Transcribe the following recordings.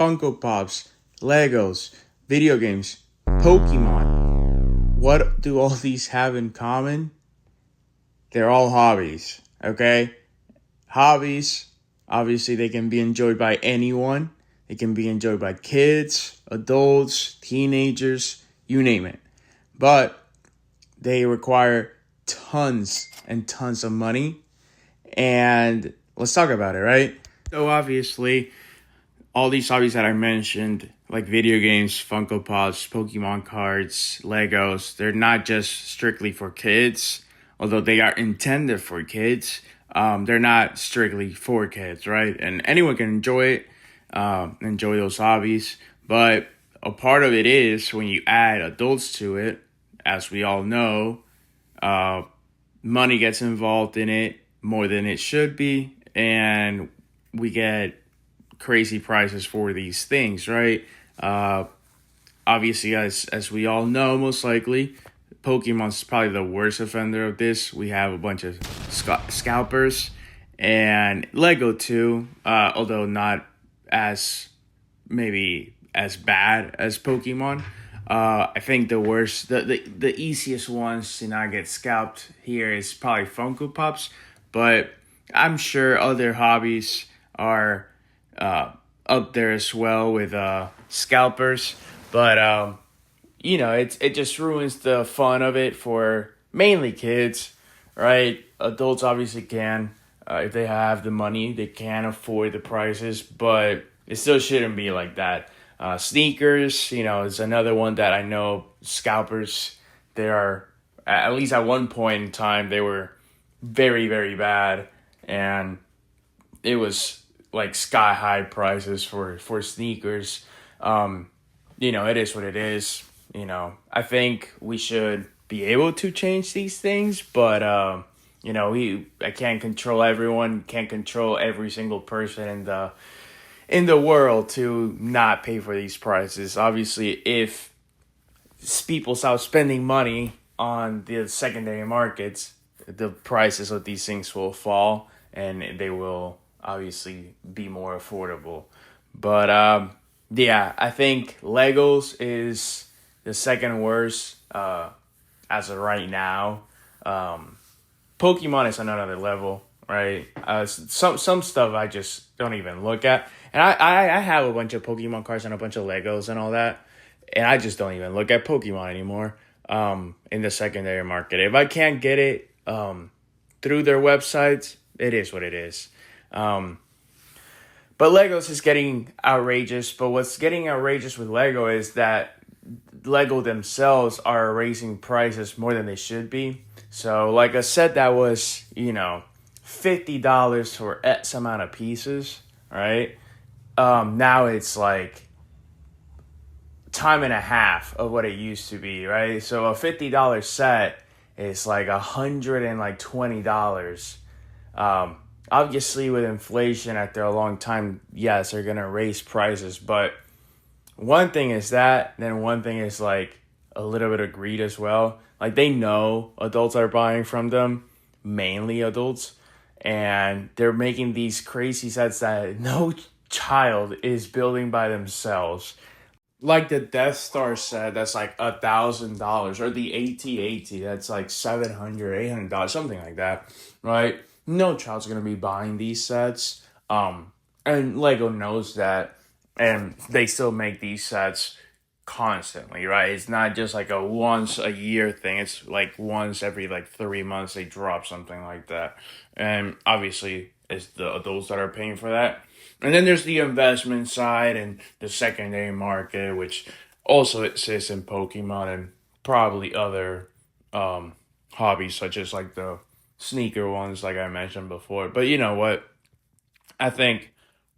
Funko Pops, Legos, video games, Pokemon. What do all these have in common? They're all hobbies, okay? Hobbies, obviously, they can be enjoyed by anyone. They can be enjoyed by kids, adults, teenagers, you name it. But they require tons and tons of money. And let's talk about it, right? So obviously, all these hobbies that I mentioned, like video games, Funko Pops, Pokemon cards, Legos, they're not just strictly for kids, although they are intended for kids. They're not strictly for kids, right? And anyone can enjoy it, enjoy those hobbies. But a part of it is when you add adults to it, as we all know, money gets involved in it more than it should be. And we get crazy prices for these things, right? Obviously, as we all know, most likely, Pokemon's probably the worst offender of this. We have a bunch of scalpers and Lego too, although not as maybe as bad as Pokemon. I think the worst, the easiest ones to not get scalped here is probably Funko Pops, but I'm sure other hobbies are up there as well with scalpers, but it just ruins the fun of it for mainly kids, right? Adults obviously can, if they have the money, they can afford the prices, but it still shouldn't be like that. Sneakers, is another one that I know scalpers, they are, at least at one point in time, they were very, very bad, and it was like sky high prices for sneakers. It is what it is. I think we should be able to change these things, but I can't control everyone, can't control every single person in the world to not pay for these prices. Obviously, if people stop spending money on the secondary markets, the prices of these things will fall and they will obviously be more affordable. But I think Legos is the second worst as of right now. Pokemon is on another level, right? Some stuff I just don't even look at. And I have a bunch of Pokemon cards and a bunch of Legos and all that. And I just don't even look at Pokemon anymore in the secondary market. If I can't get it through their websites, it is what it is. But Legos is getting outrageous. But what's getting outrageous with Lego is that Lego themselves are raising prices more than they should be. So like I said, that was, $50 for X amount of pieces, right? Now it's like time and a half of what it used to be, right? So a $50 set is like $120. Obviously, with inflation after a long time, yes, they're going to raise prices. But one thing is that, then one thing is like a little bit of greed as well. Like they know adults are buying from them, mainly adults. And they're making these crazy sets that no child is building by themselves. Like the Death Star set, that's like $1,000. Or the AT-AT, that's like $700, $800, something like that, right? No child's going to be buying these sets. And Lego knows that. And they still make these sets constantly, right? It's not just like a once a year thing. It's like once every like 3 months they drop something like that. And obviously it's the adults that are paying for that. And then there's the investment side and the secondary market, which also exists in Pokemon and probably other hobbies such as like the sneaker ones like I mentioned before. But you know what? I think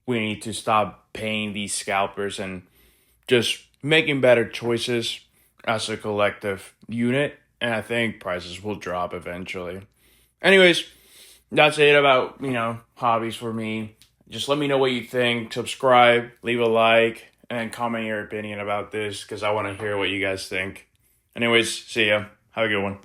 we need to stop paying these scalpers and just making better choices as a collective unit. And I think prices will drop eventually. Anyways, that's it about, hobbies for me. Just let me know what you think. Subscribe, leave a like, and comment your opinion about this because I want to hear what you guys think. Anyways, see ya. Have a good one.